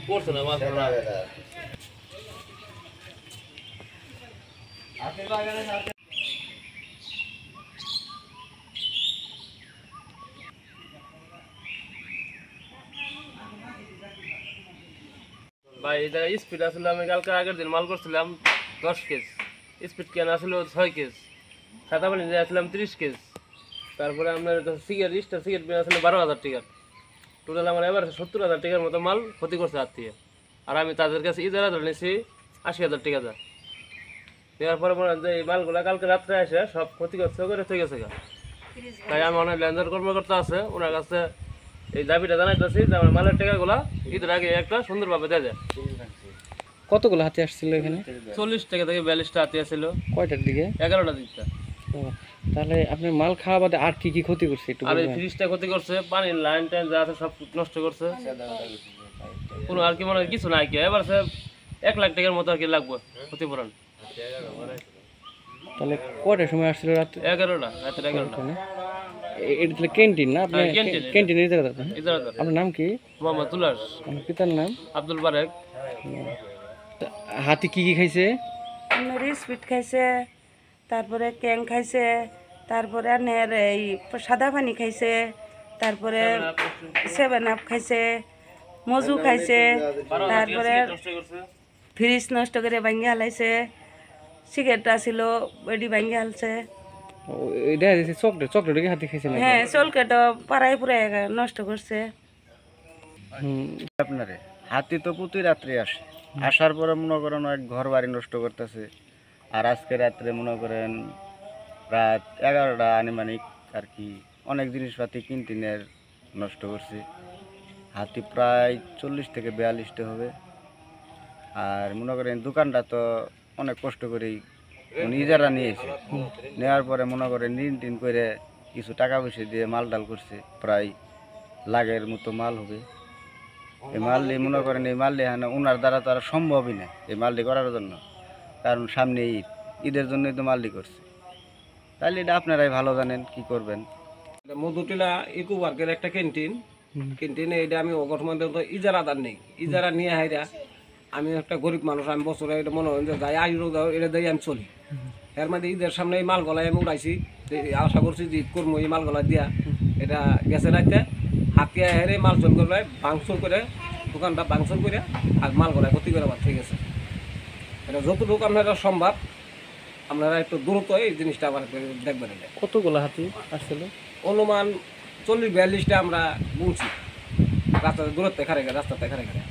পড়ছে না মাছ ভাই এটা স্পিড আসলে আমি কালকে আগের দিন মাল করছিলাম 10 কেজ, স্পিড কেন আসলে 6 কেজ, সাদা পানি দিয়ে আসলাম 30 কেজ, তারপরে আপনার সিগারেট স্টার সিগারেট পেয়ে আসলে 12,000 টাকা, টোটাল আমার এবার 70,000 টাকার মতো মাল ক্ষতি করছে হাত থেকে। আর আমি তাদের কাছে ইজারা ধরে নিয়েছি 80,000 টাকা যা দেওয়ার পরে মনে হয় যে এই মালগুলা কালকে রাত্রে এসে সব ক্ষতি করছে করে থেকে গেছে গা। তাই আমি অনেক লেনদেন কর্মকর্তা আছে ওনার কাছে এই দাবিটা জানাইতেছি যে আমার মালের টাকাগুলা ঈদের আগে একটা সুন্দরভাবে দেয় যায়। কতগুলো হাতি আসছিল এখানে? 40 টাকা থেকে 42টা হাতি আসছিল। কয়টার দিকে? 11টার দিকটা। তাহলে আপনার মাল খাওয়া বাদে আর কি কি ক্ষতি করছে একটু আর এই বলবেন? ফ্রিজটা ক্ষতি করছে, পানির লাইন টাইন যা আছে সব নষ্ট করছে, কোনো আর কি মনে হয় কিছু নাই কি এবার সে 1 লাখ টাকার মতো আর কি লাগবে ক্ষতিপূরণ। তাহলে কয়টার সময় আসছিল? রাত 11টা, রাতের 11টা। এটা তাহলে ক্যান্টিন না? আপনি ক্যান্টিনের ইজারা? আপনার নাম কি? মোহাম্মদ তুলাস। আমার পিতার নাম আব্দুল বারেক। হাতি কি কি খাইছে? স্পিড খাইছে, তারপরে ক্যাং খাইছে, তারপরে আনের এই সাদা পানি খাইছে, তারপরে 7 আপ খাইছে, মজু খাইছে, তারপরে ফ্রিজ নষ্ট করে ভাঙ্গি হালাইছে, সিগারেট ছিল ওইটি ভাঙ্গি হালছে। এটা চকলেট চকলেট কি হাতি খাইছে? হ্যাঁ, চলকেটও পাড়ায় পুরাই নষ্ট করছে। আপনারে হাতি তো প্রতি রাত্রে আসে, আসার পরে মনে করেন এক ঘর বাড়ি নষ্ট করতেছে। আর আজকে রাত্রে মনে করেন রাত 11টা আনুমানিক আর কি অনেক জিনিসপাতি ক্যান্টিনের নষ্ট করছে। হাতি প্রায় 40 থেকে 42টা হবে। আর মনে করেন দোকানটা তো অনেক কষ্ট করেই নিজেরা নিয়েছে, নেওয়ার পরে মনে করেন ঋণ টিন করে কিছু টাকা পয়সা দিয়ে মাল ডাল করছে, প্রায় লাখের মতো মাল হবে। এই মালটি মনে করেন এই মালটি ওনার দ্বারা তো আর সম্ভবই না এই মালটি করার জন্য, কারণ সামনে ঈদ, ঈদের জন্যই তো মালটি করছে। তাহলে এটা আপনারাই ভালো জানেন কি করবেন। মধুটিলা ইকো পার্কের একটা ক্যান্টিনে এটা আমি বর্তমানে ইজারাদার নেই, ইজারা নিয়ে হাইরা আমি একটা গরিব মানুষ, আমি বছরে এটা মনে হয় যে যাই আইরো এটা দিয়ে আমি চলি। এর মধ্যে ঈদের সামনে এই মালগলায় আমি উড়াইছি, আশা করছি যে ঈদ করবো এই মালগলা দিয়া। এটা গেছে রাখতে হাতিয়া হেরে মাল চল করবে ভাঙচুর করে, দোকানটা ভাঙচুর করে আর মালগলায় ক্ষতি করে আবার ঠিক আছে। এটা যতটুকু আপনারা সম্ভব আপনারা একটু দ্রুত এই জিনিসটা আবার দেখবেন। কতগুলো হাতি আসছিল? অনুমান 40-42টা আমরা গুনছি, রাস্তাতে দূরত্বে খারে গেলে রাস্তাতে খারে গেলে।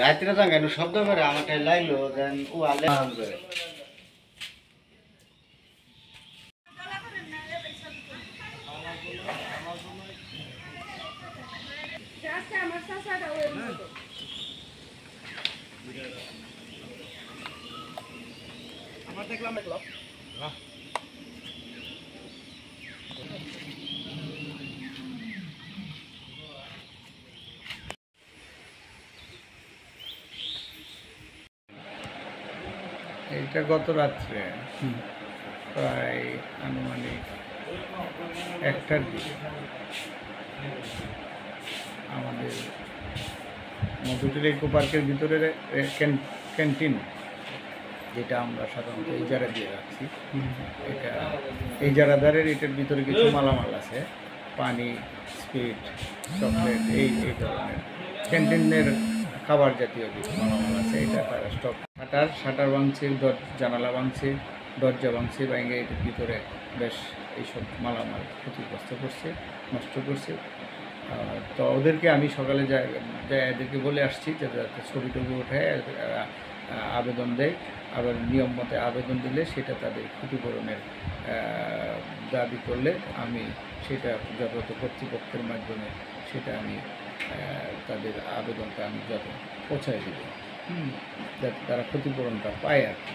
রাত্রে জাঙ্গাই শব্দ করে আমাকে লাইলো দেন ও আলে করে। এইটা গত রাত্রে প্রায় আনুমানিক 1টার দিকে আমাদের মধুটিলা ইকো পার্কের ভিতরে ক্যান্টিন, যেটা আমরা সাধারণত ইজারা দিয়ে রাখছি, এটা ইজারাদারের এটার ভিতরে কিছু মালামাল আছে, পানি, স্পিড, চকলেট, এই ধরনের ক্যান্টিনের খাবার জাতীয় কিছু মালামাল আছে। এটা তারা স্টক শাটার ভাঙছে, জানালা ভাঙছে, দরজা ভাঙছে, ভেঙে এটার ভিতরে বেশ এইসব মালামাল ক্ষতিগ্রস্ত করছে, নষ্ট করছে। তো ওদেরকে আমি সকালে এদেরকে বলে আসছি যে যাতে ছবি টবি ওঠে আবেদন দেয়, আবার নিয়ম মতে আবেদন দিলে সেটা তাদের ক্ষতিপূরণের দাবি করলে আমি সেটা যথাযথ কর্তৃপক্ষের মাধ্যমে সেটা আমি তাদের আবেদনটা আমি যত পৌঁছায় দেব, যাতে তারা ক্ষতিপূরণটা পায় আর কি।